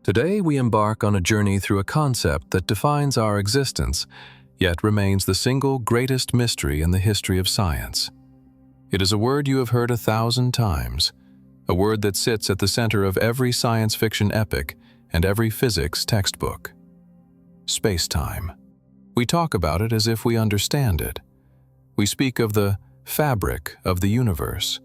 Today we embark on a journey through a concept that defines our existence, yet remains the single greatest mystery in the history of science. It is a word you have heard 1,000 times, a word that sits at the center of every science fiction epic and every physics textbook. Spacetime. We talk about it as if we understand it. We speak of the fabric of the universe.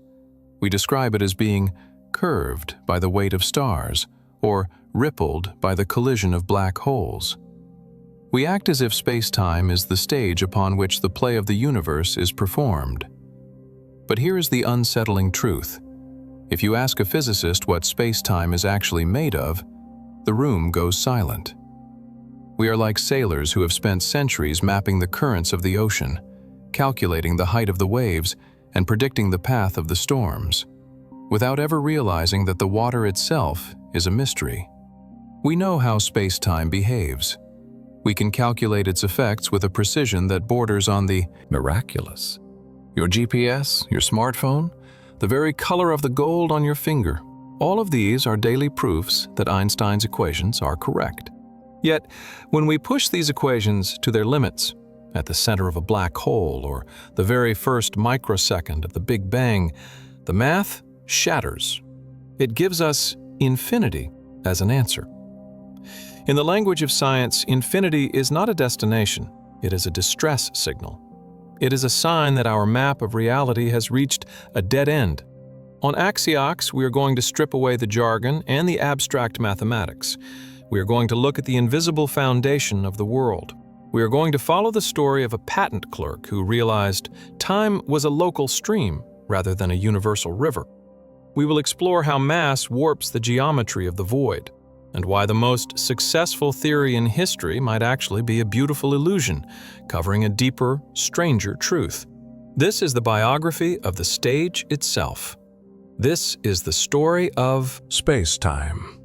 We describe it as being curved by the weight of stars, or rippled by the collision of black holes. We act as if space-time is the stage upon which the play of the universe is performed. But here is the unsettling truth. If you ask a physicist what space-time is actually made of, the room goes silent. We are like sailors who have spent centuries mapping the currents of the ocean, calculating the height of the waves, and predicting the path of the storms, without ever realizing that the water itself is a mystery. We know how space-time behaves. We can calculate its effects with a precision that borders on the miraculous. Your GPS, your smartphone, the very color of the gold on your finger, all of these are daily proofs that Einstein's equations are correct. Yet, when we push these equations to their limits, at the center of a black hole or the very first microsecond of the Big Bang, the math shatters. It gives us infinity as an answer. In the language of science, infinity is not a destination, it is a distress signal. It is a sign that our map of reality has reached a dead end. On AXIOX, we are going to strip away the jargon and the abstract mathematics. We are going to look at the invisible foundation of the world. We are going to follow the story of a patent clerk who realized time was a local stream rather than a universal river. We will explore how mass warps the geometry of the void, and why the most successful theory in history might actually be a beautiful illusion, covering a deeper, stranger truth. This is the biography of the stage itself. This is the story of space-time.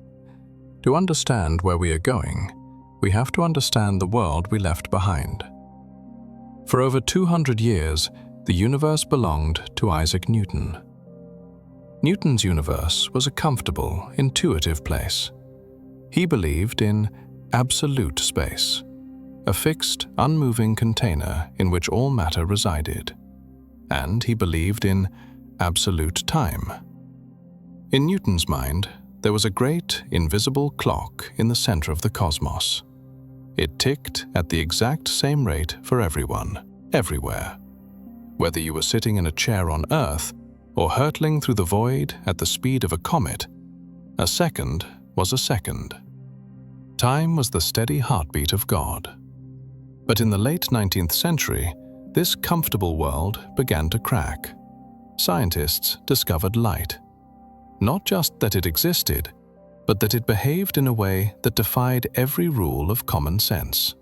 To understand where we are going, we have to understand the world we left behind. For over 200 years, the universe belonged to Isaac Newton. Newton's universe was a comfortable, intuitive place. He believed in absolute space, a fixed, unmoving container in which all matter resided. And he believed in absolute time. In Newton's mind, there was a great, invisible clock in the center of the cosmos. It ticked at the exact same rate for everyone, everywhere. Whether you were sitting in a chair on Earth or hurtling through the void at the speed of a comet, a second was a second. Time was the steady heartbeat of God. But in the late 19th century, this comfortable world began to crack. Scientists discovered light. Not just that it existed, but that it behaved in a way that defied every rule of common sense.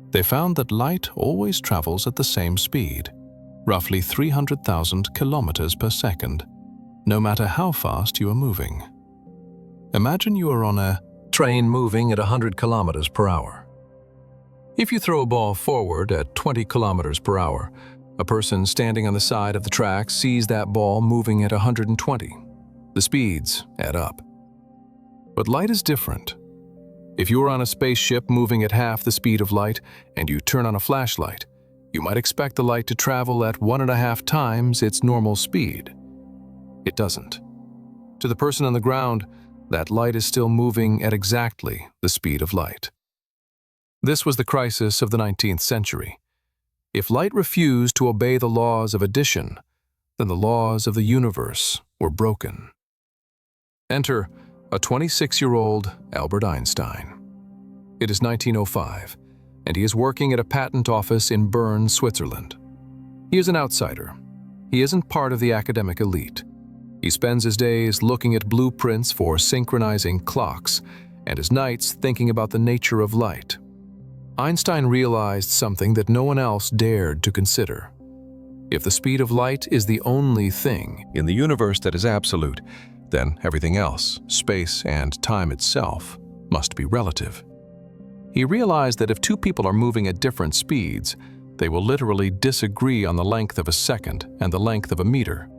They found that light always travels at the same speed, roughly 300,000 kilometers per second, no matter how fast you are moving. Imagine you are on a train moving at 100 kilometers per hour. If you throw a ball forward at 20 kilometers per hour, a person standing on the side of the track sees that ball moving at 120. The speeds add up. But light is different. If you are on a spaceship moving at half the speed of light and you turn on a flashlight, you might expect the light to travel at 1.5 times its normal speed. It doesn't. To the person on the ground, that light is still moving at exactly the speed of light. This was the crisis of the 19th century. If light refused to obey the laws of addition, then the laws of the universe were broken. Enter a 26-year-old Albert Einstein. It is 1905, and he is working at a patent office in Bern, Switzerland. He is an outsider. He isn't part of the academic elite. He spends his days looking at blueprints for synchronizing clocks, and his nights thinking about the nature of light. Einstein realized something that no one else dared to consider. If the speed of light is the only thing in the universe that is absolute, then everything else, space and time itself, must be relative. He realized that if two people are moving at different speeds, they will literally disagree on the length of a second and the length of a meter.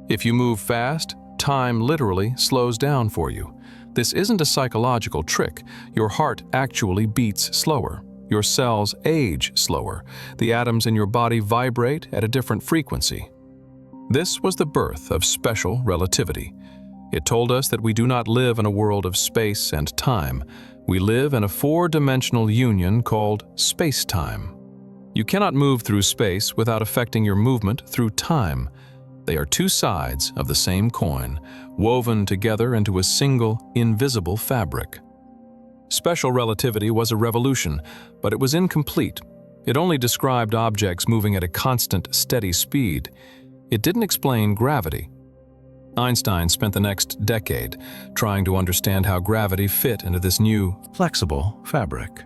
If you move fast, time literally slows down for you. This isn't a psychological trick. Your heart actually beats slower. Your cells age slower. The atoms in your body vibrate at a different frequency. This was the birth of special relativity. It told us that we do not live in a world of space and time. We live in a four-dimensional union called spacetime. You cannot move through space without affecting your movement through time. They are two sides of the same coin, woven together into a single, invisible fabric. Special relativity was a revolution, but it was incomplete. It only described objects moving at a constant, steady speed. It didn't explain gravity. Einstein spent the next decade trying to understand how gravity fit into this new, flexible fabric.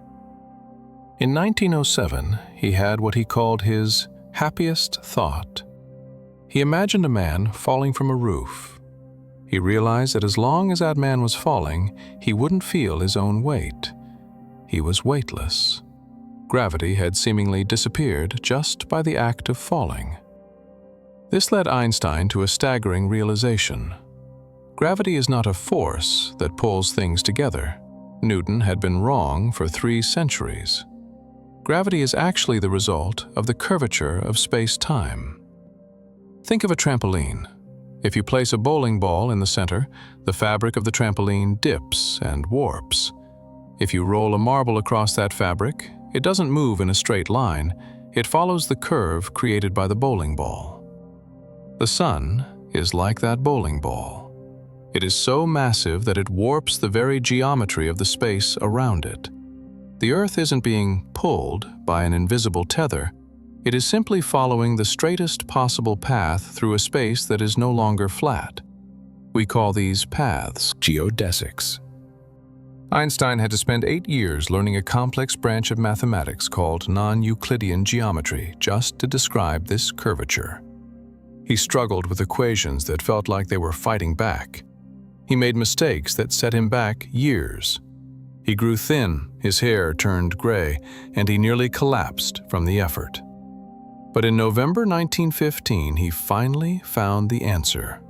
In 1907, he had what he called his happiest thought. He imagined a man falling from a roof. He realized that as long as that man was falling, he wouldn't feel his own weight. He was weightless. Gravity had seemingly disappeared just by the act of falling. This led Einstein to a staggering realization. Gravity is not a force that pulls things together. Newton had been wrong for 3 centuries. Gravity is actually the result of the curvature of space-time. Think of a trampoline. If you place a bowling ball in the center, the fabric of the trampoline dips and warps. If you roll a marble across that fabric, it doesn't move in a straight line. It follows the curve created by the bowling ball. The sun is like that bowling ball. It is so massive that it warps the very geometry of the space around it. The Earth isn't being pulled by an invisible tether. It is simply following the straightest possible path through a space that is no longer flat. We call these paths geodesics. Einstein had to spend 8 years learning a complex branch of mathematics called non-Euclidean geometry just to describe this curvature. He struggled with equations that felt like they were fighting back. He made mistakes that set him back years. He grew thin, his hair turned gray, and he nearly collapsed from the effort. But in November 1915, he finally found the answer.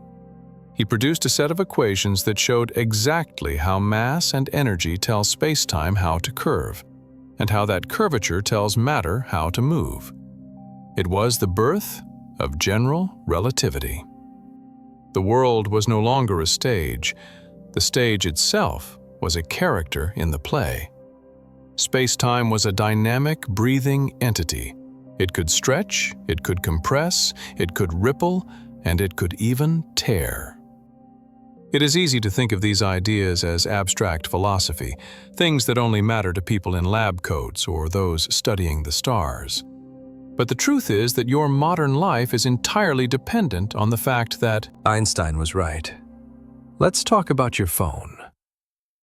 He produced a set of equations that showed exactly how mass and energy tell spacetime how to curve, and how that curvature tells matter how to move. It was the birth of General Relativity. The world was no longer a stage. The stage itself was a character in the play. Space-time was a dynamic, breathing entity. It could stretch, it could compress, it could ripple, and it could even tear. It is easy to think of these ideas as abstract philosophy, things that only matter to people in lab coats or those studying the stars. But the truth is that your modern life is entirely dependent on the fact that Einstein was right. Let's talk about your phone.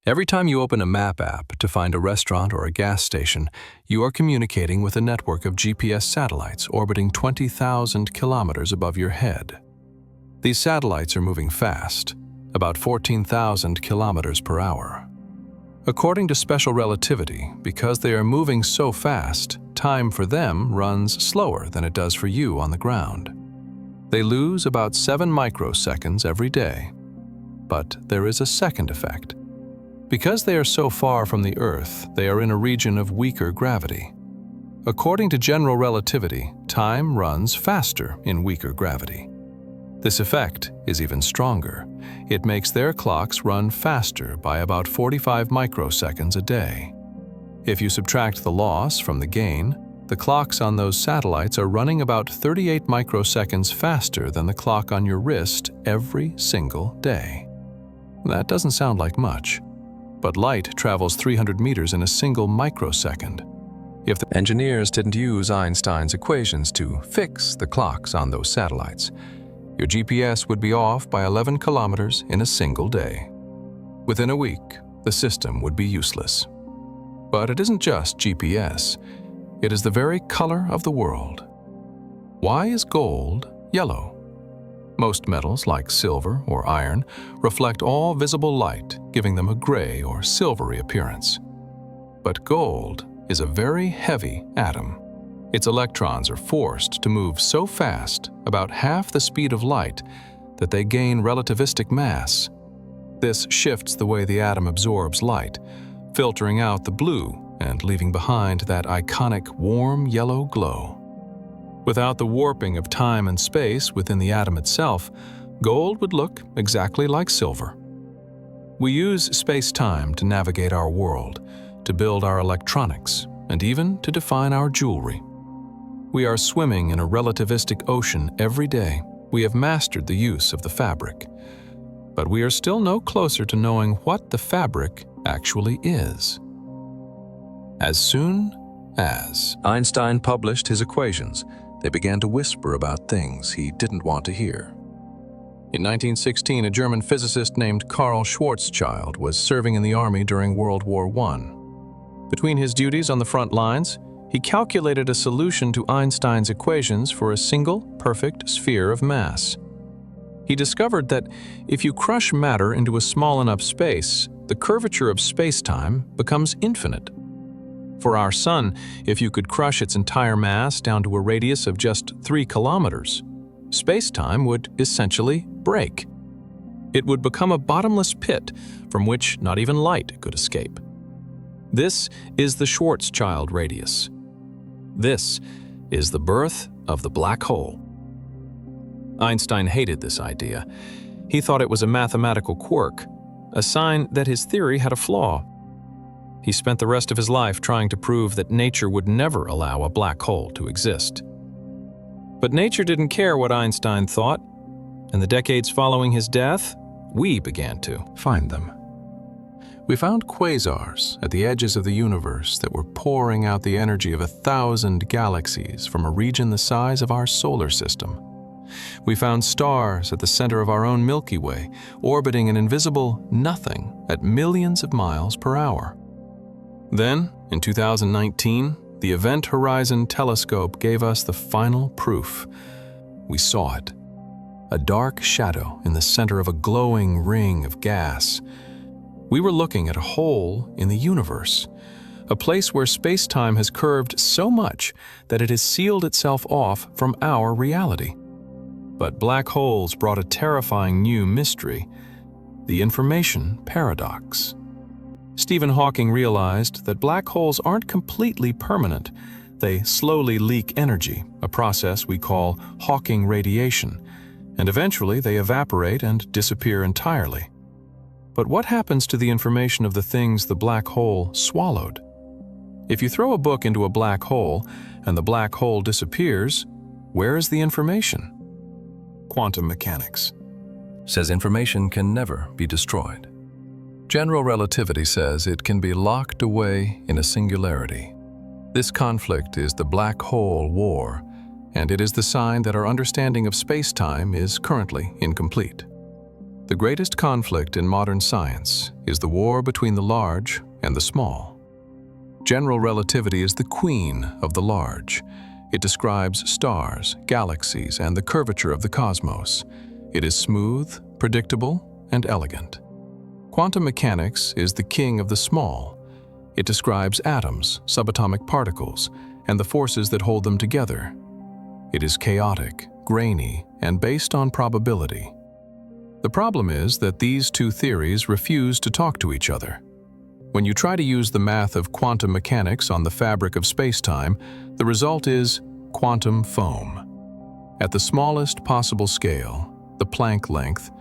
Every time you open a map app to find a restaurant or a gas station, you are communicating with a network of GPS satellites orbiting 20,000 kilometers above your head. These satellites are moving fast, about 14,000 kilometers per hour. According to special relativity, because they are moving so fast, time for them runs slower than it does for you on the ground. They lose about 7 microseconds every day. But there is a second effect. Because they are so far from the Earth, they are in a region of weaker gravity. According to general relativity, time runs faster in weaker gravity. This effect is even stronger. It makes their clocks run faster by about 45 microseconds a day. If you subtract the loss from the gain, the clocks on those satellites are running about 38 microseconds faster than the clock on your wrist every single day. That doesn't sound like much, but light travels 300 meters in a single microsecond. If the engineers didn't use Einstein's equations to fix the clocks on those satellites, your GPS would be off by 11 kilometers in a single day. Within a week, the system would be useless. But it isn't just GPS. It is the very color of the world. Why is gold yellow? Most metals, like silver or iron, reflect all visible light, giving them a gray or silvery appearance. But gold is a very heavy atom. Its electrons are forced to move so fast, about half the speed of light, that they gain relativistic mass. This shifts the way the atom absorbs light, filtering out the blue and leaving behind that iconic warm yellow glow. Without the warping of time and space within the atom itself, gold would look exactly like silver. We use space-time to navigate our world, to build our electronics, and even to define our jewelry. We are swimming in a relativistic ocean every day. We have mastered the use of the fabric. But we are still no closer to knowing what the fabric actually is. As soon as Einstein published his equations, they began to whisper about things he didn't want to hear. In 1916, a German physicist named Karl Schwarzschild was serving in the army during World War I. Between his duties on the front lines, he calculated a solution to Einstein's equations for a single, perfect sphere of mass. He discovered that if you crush matter into a small enough space, the curvature of space-time becomes infinite. For our Sun, if you could crush its entire mass down to a radius of just 3 kilometers, space-time would essentially break. It would become a bottomless pit from which not even light could escape. This is the Schwarzschild radius. This is the birth of the black hole. Einstein hated this idea. He thought it was a mathematical quirk, a sign that his theory had a flaw. He spent the rest of his life trying to prove that nature would never allow a black hole to exist. But nature didn't care what Einstein thought. In the decades following his death, we began to find them. We found quasars at the edges of the universe that were pouring out the energy of 1,000 galaxies from a region the size of our solar system. We found stars at the center of our own Milky Way, orbiting an invisible nothing at millions of miles per hour. Then, in 2019, the Event Horizon Telescope gave us the final proof. We saw it. A dark shadow in the center of a glowing ring of gas. We were looking at a hole in the universe, a place where space-time has curved so much that it has sealed itself off from our reality. But black holes brought a terrifying new mystery, the information paradox. Stephen Hawking realized that black holes aren't completely permanent. They slowly leak energy, a process we call Hawking radiation, and eventually they evaporate and disappear entirely. But what happens to the information of the things the black hole swallowed? If you throw a book into a black hole and the black hole disappears, where is the information? Quantum mechanics says information can never be destroyed. General Relativity says it can be locked away in a singularity. This conflict is the black hole war, and it is the sign that our understanding of space-time is currently incomplete. The greatest conflict in modern science is the war between the large and the small. General Relativity is the queen of the large. It describes stars, galaxies, and the curvature of the cosmos. It is smooth, predictable, and elegant. Quantum mechanics is the king of the small. It describes atoms, subatomic particles, and the forces that hold them together. It is chaotic, grainy, and based on probability. The problem is that these two theories refuse to talk to each other. When you try to use the math of quantum mechanics on the fabric of space-time, the result is quantum foam. At the smallest possible scale, the Planck length,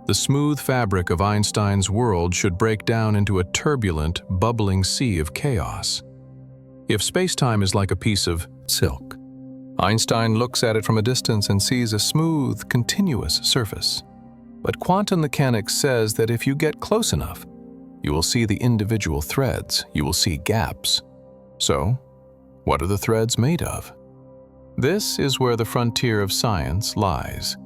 the smooth fabric of Einstein's world should break down into a turbulent, bubbling sea of chaos. If space-time is like a piece of silk, Einstein looks at it from a distance and sees a smooth, continuous surface. But quantum mechanics says that if you get close enough, you will see the individual threads, you will see gaps. So, what are the threads made of? This is where the frontier of science lies.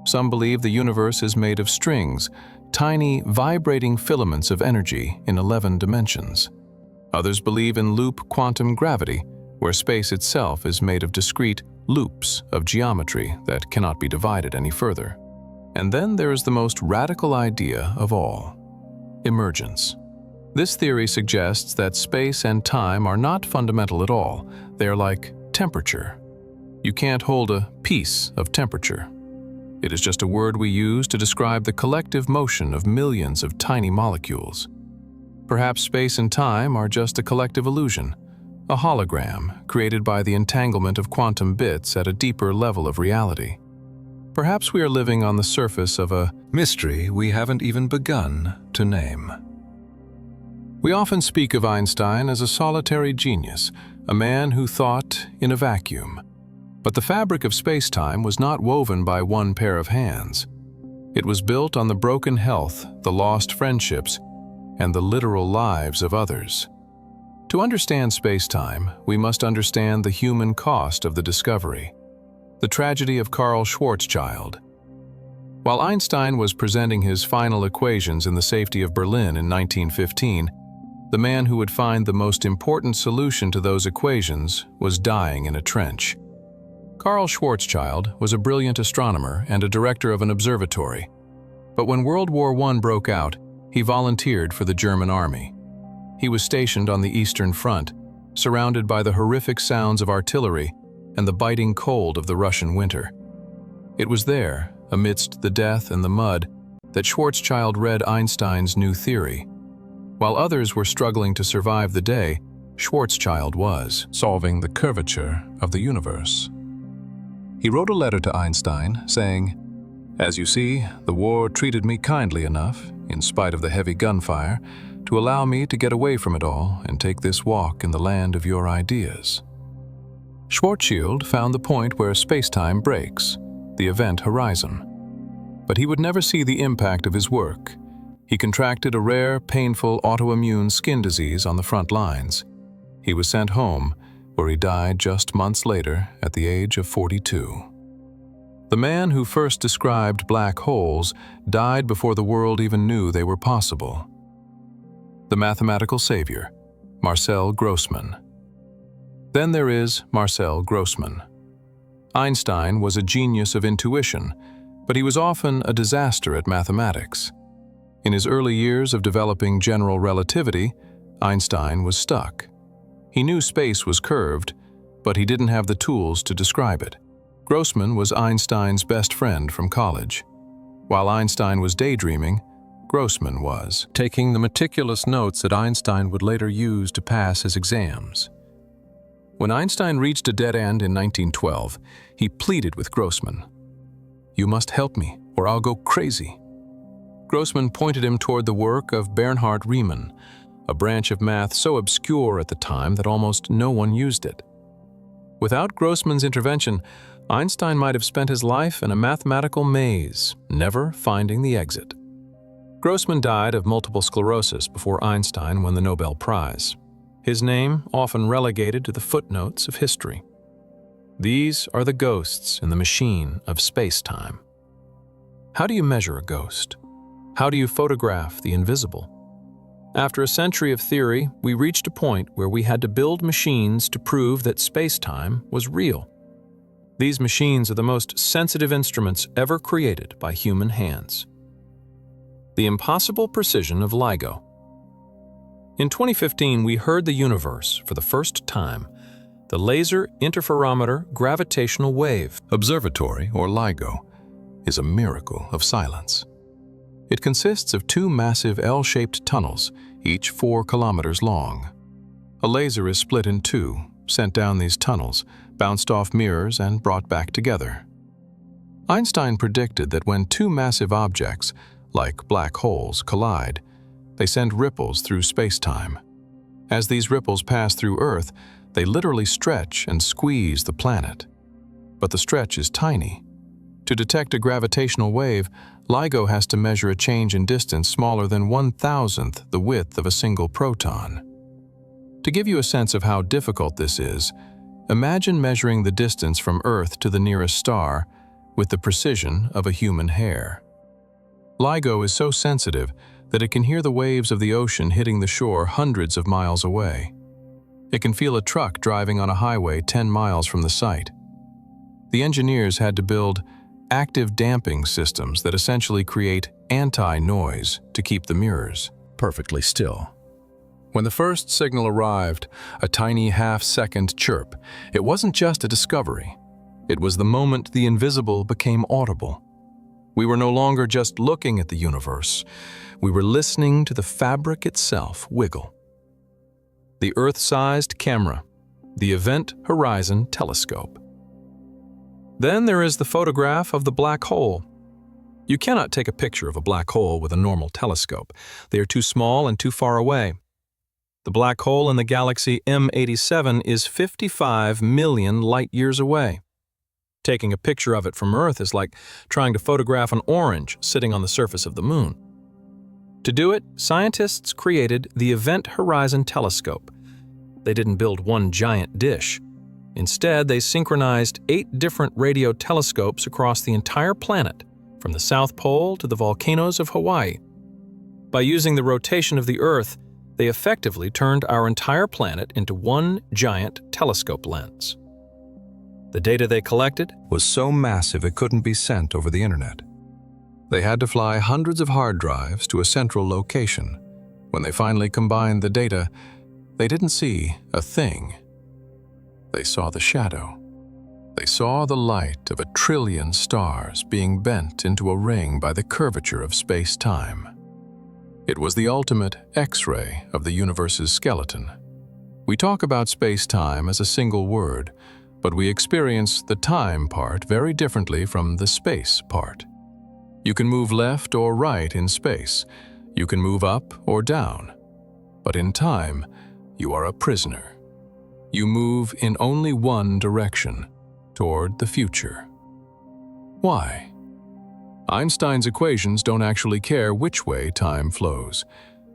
Some believe the universe is made of strings, tiny, vibrating filaments of energy in 11 dimensions. Others believe in loop quantum gravity, where space itself is made of discrete loops of geometry that cannot be divided any further. And then there is the most radical idea of all: emergence. This theory suggests that space and time are not fundamental at all. They are like temperature. You can't hold a piece of temperature. It is just a word we use to describe the collective motion of millions of tiny molecules. Perhaps space and time are just a collective illusion, a hologram created by the entanglement of quantum bits at a deeper level of reality. Perhaps we are living on the surface of a mystery we haven't even begun to name. We often speak of Einstein as a solitary genius, a man who thought in a vacuum. But the fabric of space-time was not woven by one pair of hands. It was built on the broken health, the lost friendships, and the literal lives of others. To understand space-time, we must understand the human cost of the discovery, the tragedy of Karl Schwarzschild. While Einstein was presenting his final equations in the safety of Berlin in 1915, the man who would find the most important solution to those equations was dying in a trench. Karl Schwarzschild was a brilliant astronomer and a director of an observatory. But when World War I broke out, he volunteered for the German army. He was stationed on the Eastern Front, surrounded by the horrific sounds of artillery and the biting cold of the Russian winter. It was there, amidst the death and the mud, that Schwarzschild read Einstein's new theory. While others were struggling to survive the day, Schwarzschild was solving the curvature of the universe. He wrote a letter to Einstein saying, "As you see, the war treated me kindly enough, in spite of the heavy gunfire, to allow me to get away from it all and take this walk in the land of your ideas." Schwarzschild found the point where space-time breaks, the event horizon. But he would never see the impact of his work. He contracted a rare, painful autoimmune skin disease on the front lines. He was sent home, where he died just months later at the age of 42. The man who first described black holes died before the world even knew they were possible. The mathematical savior, Marcel Grossmann. Then there is Marcel Grossmann. Einstein was a genius of intuition, but he was often a disaster at mathematics. In his early years of developing general relativity, Einstein was stuck. He knew space was curved, but he didn't have the tools to describe it. Grossmann was Einstein's best friend from college. While Einstein was daydreaming, Grossmann was taking the meticulous notes that Einstein would later use to pass his exams. When Einstein reached a dead end in 1912, he pleaded with Grossmann, "You must help me, or I'll go crazy." Grossmann pointed him toward the work of Bernhard Riemann, a branch of math so obscure at the time that almost no one used it. Without Grossmann's intervention, Einstein might have spent his life in a mathematical maze, never finding the exit. Grossmann died of multiple sclerosis before Einstein won the Nobel Prize. His name often relegated to the footnotes of history. These are the ghosts in the machine of space-time. How do you measure a ghost? How do you photograph the invisible? After a century of theory, we reached a point where we had to build machines to prove that space-time was real. These machines are the most sensitive instruments ever created by human hands. The impossible precision of LIGO. In 2015, we heard the universe for the first time, the Laser Interferometer Gravitational Wave Observatory, or LIGO, is a miracle of silence. It consists of two massive L-shaped tunnels, each 4 kilometers long. A laser is split in two, sent down these tunnels, bounced off mirrors, and brought back together. Einstein predicted that when two massive objects, like black holes, collide, they send ripples through space-time. As these ripples pass through Earth, they literally stretch and squeeze the planet. But the stretch is tiny. To detect a gravitational wave, LIGO has to measure a change in distance smaller than 1,000th the width of a single proton. To give you a sense of how difficult this is, imagine measuring the distance from Earth to the nearest star with the precision of a human hair. LIGO is so sensitive that it can hear the waves of the ocean hitting the shore hundreds of miles away. It can feel a truck driving on a highway 10 miles from the site. The engineers had to build active damping systems that essentially create anti-noise to keep the mirrors perfectly still. When the first signal arrived, a tiny half-second chirp, it wasn't just a discovery. It was the moment the invisible became audible. We were no longer just looking at the universe. We were listening to the fabric itself wiggle. The Earth-sized camera, the Event Horizon Telescope. Then there is the photograph of the black hole. You cannot take a picture of a black hole with a normal telescope. They are too small and too far away. The black hole in the galaxy M87 is 55 million light-years away. Taking a picture of it from Earth is like trying to photograph an orange sitting on the surface of the moon. To do it, scientists created the Event Horizon Telescope. They didn't build one giant dish. Instead, they synchronized 8 different radio telescopes across the entire planet, from the South Pole to the volcanoes of Hawaii. By using the rotation of the Earth, they effectively turned our entire planet into one giant telescope lens. The data they collected was so massive it couldn't be sent over the internet. They had to fly hundreds of hard drives to a central location. When they finally combined the data, they didn't see a thing. They saw the shadow. They saw the light of 1 trillion stars being bent into a ring by the curvature of space-time. It was the ultimate X-ray of the universe's skeleton. We talk about space-time as a single word, but we experience the time part very differently from the space part. You can move left or right in space. You can move up or down. But in time, you are a prisoner. You move in only one direction, toward the future. Why? Einstein's equations don't actually care which way time flows.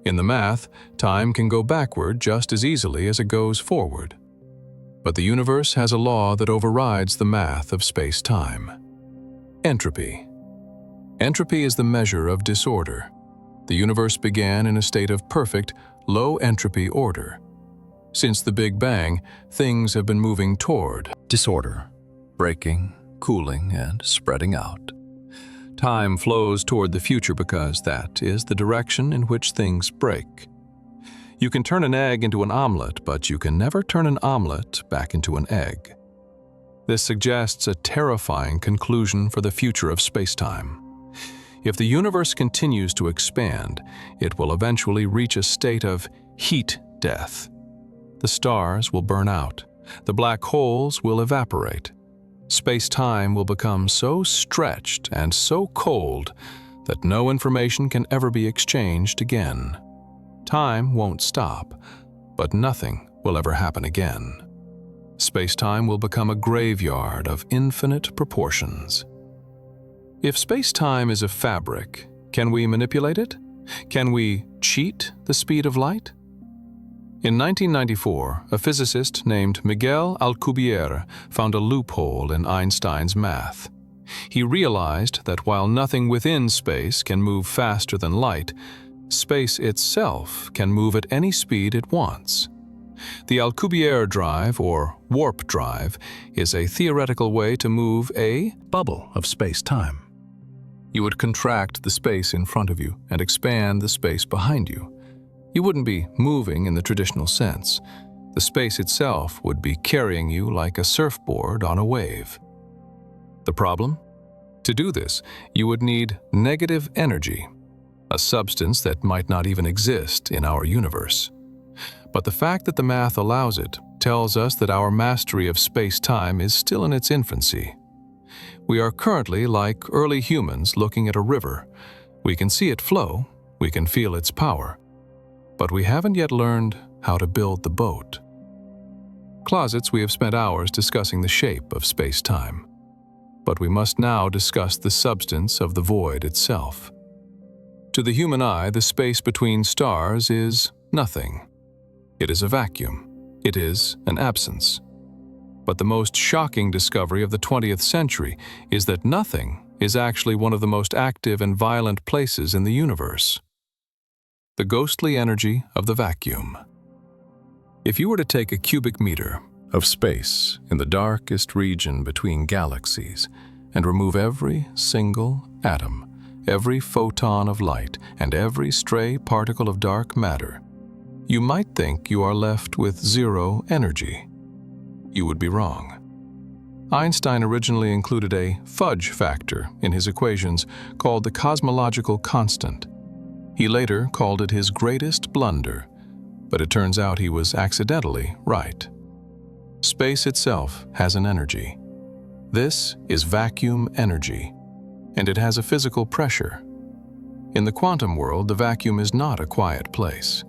In the math, time can go backward just as easily as it goes forward. But the universe has a law that overrides the math of space-time. Entropy. Entropy is the measure of disorder. The universe began in a state of perfect, low-entropy order. Since the Big Bang, things have been moving toward disorder, breaking, cooling, and spreading out. Time flows toward the future because that is the direction in which things break. You can turn an egg into an omelet, but you can never turn an omelet back into an egg. This suggests a terrifying conclusion for the future of space-time. If the universe continues to expand, it will eventually reach a state of heat death. The stars will burn out. The black holes will evaporate. Space-time will become so stretched and so cold that no information can ever be exchanged again. Time won't stop, but nothing will ever happen again. Space-time will become a graveyard of infinite proportions. If space-time is a fabric, can we manipulate it? Can we cheat the speed of light? In 1994, a physicist named Miguel Alcubierre found a loophole in Einstein's math. He realized that while nothing within space can move faster than light, space itself can move at any speed it wants. The Alcubierre drive, or warp drive, is a theoretical way to move a bubble of space-time. You would contract the space in front of you and expand the space behind you. You wouldn't be moving in the traditional sense. The space itself would be carrying you like a surfboard on a wave. The problem? To do this, you would need negative energy, a substance that might not even exist in our universe. But the fact that the math allows it tells us that our mastery of space-time is still in its infancy. We are currently like early humans looking at a river. We can see it flow, we can feel its power, but we haven't yet learned how to build the boat. Closets, we have spent hours discussing the shape of space-time, but we must now discuss the substance of the void itself. To the human eye, the space between stars is nothing. It is a vacuum. It is an absence. But the most shocking discovery of the 20th century is that nothing is actually one of the most active and violent places in the universe. The ghostly energy of the vacuum. If you were to take a cubic meter of space in the darkest region between galaxies and remove every single atom, every photon of light, and every stray particle of dark matter, you might think you are left with zero energy. You would be wrong. Einstein originally included a fudge factor in his equations called the cosmological constant. He later called it his greatest blunder, but it turns out he was accidentally right. Space itself has an energy. This is vacuum energy, and it has a physical pressure. In the quantum world, the vacuum is not a quiet place.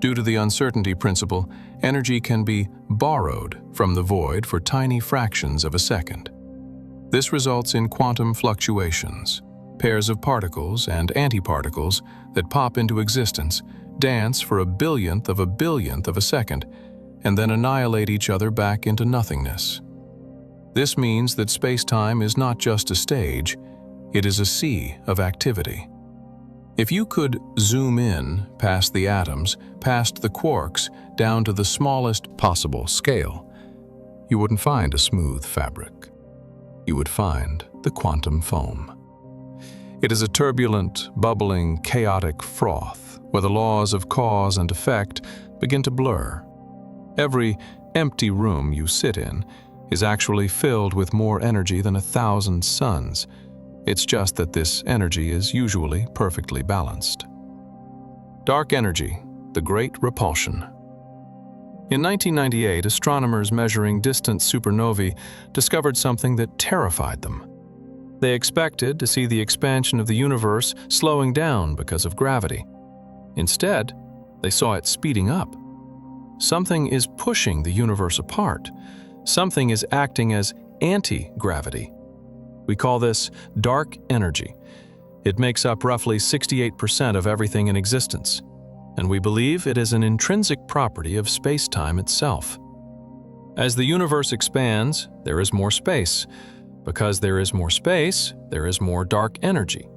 Due to the uncertainty principle, energy can be borrowed from the void for tiny fractions of a second. This results in quantum fluctuations. Pairs of particles and antiparticles that pop into existence dance for a billionth of a second and then annihilate each other back into nothingness. This means that space-time is not just a stage, it is a sea of activity. If you could zoom in past the atoms, past the quarks, down to the smallest possible scale, you wouldn't find a smooth fabric. You would find the quantum foam. It is a turbulent, bubbling, chaotic froth where the laws of cause and effect begin to blur. Every empty room you sit in is actually filled with more energy than 1,000 suns. It's just that this energy is usually perfectly balanced. Dark energy, the great repulsion. In 1998, astronomers measuring distant supernovae discovered something that terrified them. They expected to see the expansion of the universe slowing down because of gravity. Instead, they saw it speeding up. Something is pushing the universe apart. Something is acting as anti-gravity. We call this dark energy. It makes up roughly 68% of everything in existence, and we believe it is an intrinsic property of space-time itself. As the universe expands, there is more space. Because there is more space, there is more dark energy.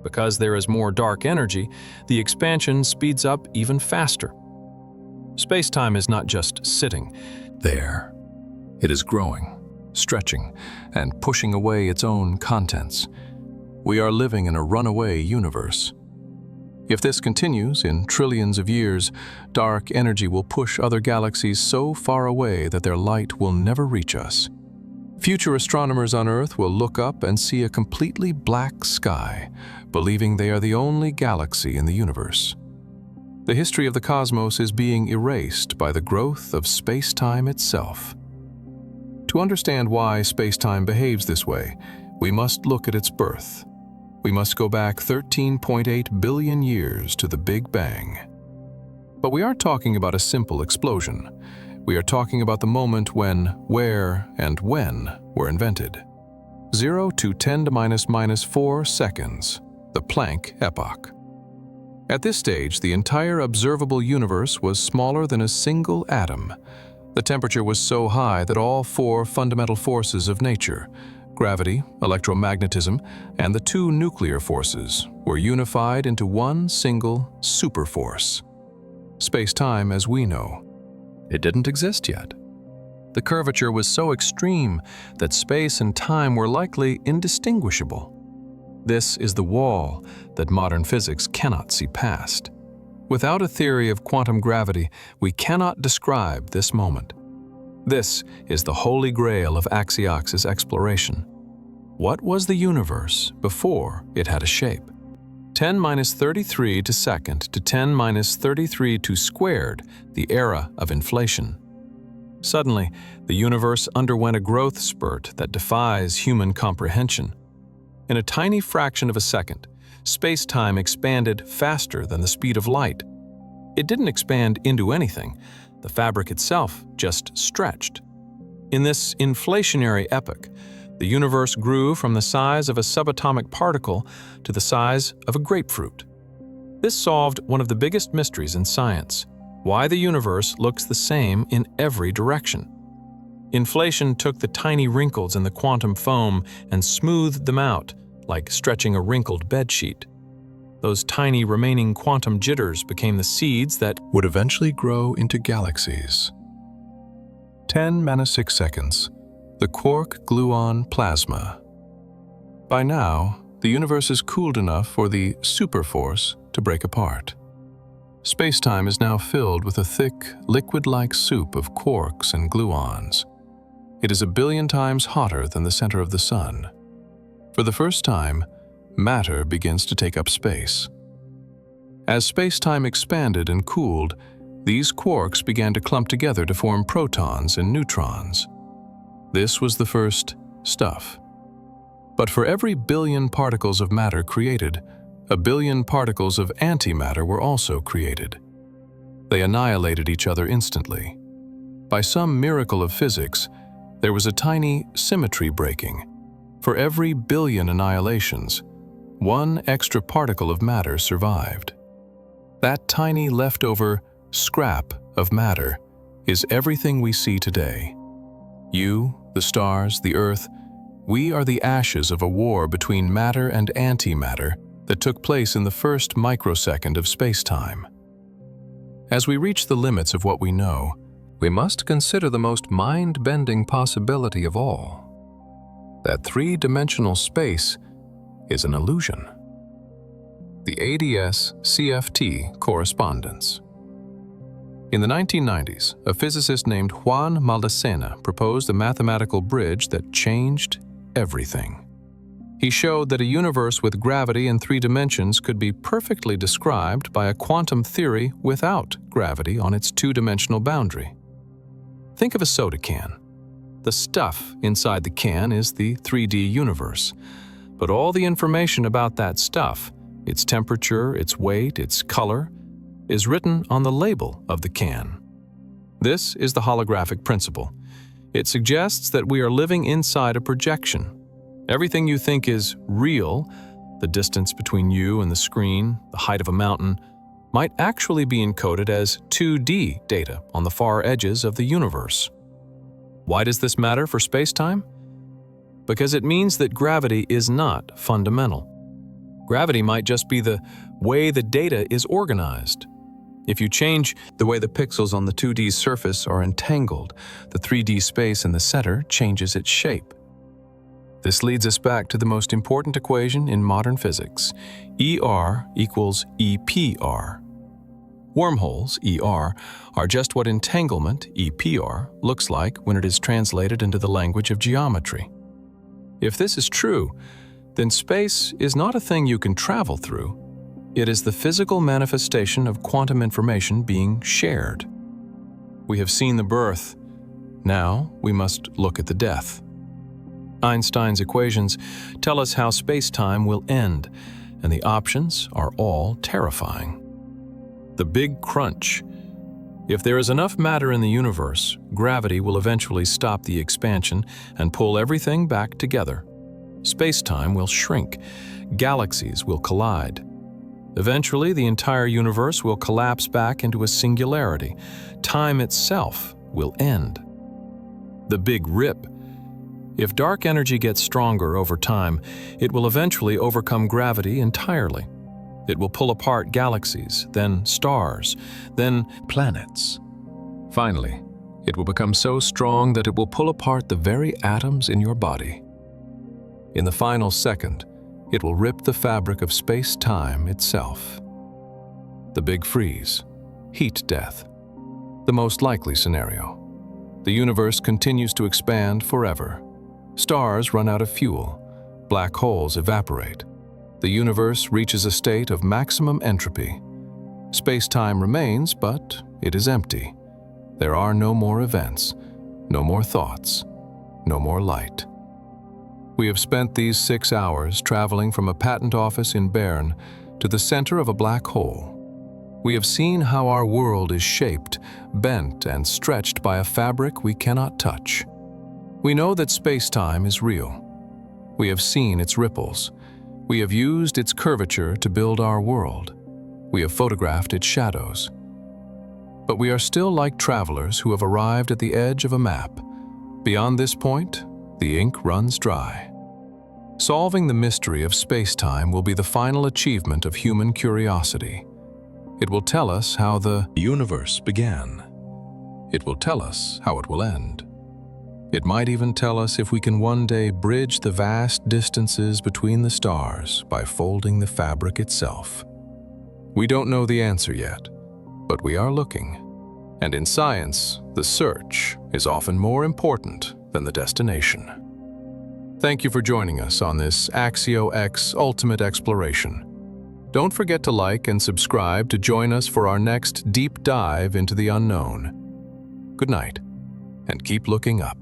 Because there is more dark energy, the expansion speeds up even faster. Space-time is not just sitting there. It is growing, stretching, and pushing away its own contents. We are living in a runaway universe. If this continues in trillions of years, dark energy will push other galaxies so far away that their light will never reach us. Future astronomers on Earth will look up and see a completely black sky, believing they are the only galaxy in the universe. The history of the cosmos is being erased by the growth of space-time itself. To understand why space-time behaves this way, we must look at its birth. We must go back 13.8 billion years to the Big Bang. But we aren't talking about a simple explosion. We are talking about the moment when, where, and when were invented. 0 to 10 to -4 seconds, the Planck epoch. At this stage, the entire observable universe was smaller than a single atom. The temperature was so high that all four fundamental forces of nature, gravity, electromagnetism, and the two nuclear forces, were unified into one single superforce. Space-time as we know. It didn't exist yet. The curvature was so extreme that space and time were likely indistinguishable. This is the wall that modern physics cannot see past. Without a theory of quantum gravity, we cannot describe this moment. This is the holy grail of AXIOX's exploration. What was the universe before it had a shape? 10⁻33 to second to 10⁻33 to squared, the era of inflation. Suddenly, the universe underwent a growth spurt that defies human comprehension. In a tiny fraction of a second, space-time expanded faster than the speed of light. It didn't expand into anything. The fabric itself just stretched. In this inflationary epoch, the universe grew from the size of a subatomic particle to the size of a grapefruit. This solved one of the biggest mysteries in science: why the universe looks the same in every direction. Inflation took the tiny wrinkles in the quantum foam and smoothed them out, like stretching a wrinkled bedsheet. Those tiny remaining quantum jitters became the seeds that would eventually grow into galaxies. 10⁻⁶ seconds, the quark-gluon plasma. By now, the universe is cooled enough for the superforce to break apart. Space-time is now filled with a thick, liquid-like soup of quarks and gluons. It is 1 billion times hotter than the center of the sun. For the first time, matter begins to take up space. As space-time expanded and cooled, these quarks began to clump together to form protons and neutrons. This was the first stuff. But for every billion particles of matter created, 1 billion particles of antimatter were also created. They annihilated each other instantly. By some miracle of physics, there was a tiny symmetry breaking. For every billion annihilations, 1 extra particle of matter survived. That tiny leftover scrap of matter is everything we see today. You, the stars, the Earth, we are the ashes of a war between matter and antimatter that took place in the first microsecond of space-time. As we reach the limits of what we know, we must consider the most mind-bending possibility of all, that 3-dimensional space is an illusion. The ADS-CFT correspondence. In the 1990s, a physicist named Juan Maldacena proposed a mathematical bridge that changed everything. He showed that a universe with gravity in 3 dimensions could be perfectly described by a quantum theory without gravity on its 2-dimensional boundary. Think of a soda can. The stuff inside the can is the 3D universe, but all the information about that stuff, its temperature, its weight, its color, is written on the label of the can. This is the holographic principle. It suggests that we are living inside a projection. Everything you think is real, the distance between you and the screen, the height of a mountain, might actually be encoded as 2D data on the far edges of the universe. Why does this matter for space-time? Because it means that gravity is not fundamental. Gravity might just be the way the data is organized. If you change the way the pixels on the 2D surface are entangled, the 3D space in the center changes its shape. This leads us back to the most important equation in modern physics, ER equals EPR. Wormholes, ER, are just what entanglement, EPR, looks like when it is translated into the language of geometry. If this is true, then space is not a thing you can travel through. It is the physical manifestation of quantum information being shared. We have seen the birth. Now we must look at the death. Einstein's equations tell us how space-time will end, and the options are all terrifying. The big crunch. If there is enough matter in the universe, gravity will eventually stop the expansion and pull everything back together. Space-time will shrink. Galaxies will collide. Eventually, the entire universe will collapse back into a singularity. Time itself will end. The Big Rip. If dark energy gets stronger over time, it will eventually overcome gravity entirely. It will pull apart galaxies, then stars, then planets. Finally, it will become so strong that it will pull apart the very atoms in your body. In the final second, it will rip the fabric of space-time itself. The Big Freeze, heat death, the most likely scenario. The universe continues to expand forever. Stars run out of fuel. Black holes evaporate. The universe reaches a state of maximum entropy. Space-time remains, but it is empty. There are no more events, no more thoughts, no more light. We have spent these 6 hours traveling from a patent office in Bern to the center of a black hole. We have seen how our world is shaped, bent, and stretched by a fabric we cannot touch. We know that space-time is real. We have seen its ripples. We have used its curvature to build our world. We have photographed its shadows. But we are still like travelers who have arrived at the edge of a map. Beyond this point, the ink runs dry. Solving the mystery of space-time will be the final achievement of human curiosity. It will tell us how the universe began. It will tell us how it will end. It might even tell us if we can one day bridge the vast distances between the stars by folding the fabric itself. We don't know the answer yet, but we are looking. And in science, the search is often more important than the destination. Thank you for joining us on this AXIOX ultimate exploration. Don't forget to like and subscribe to join us for our next deep dive into the unknown. Good night, and keep looking up.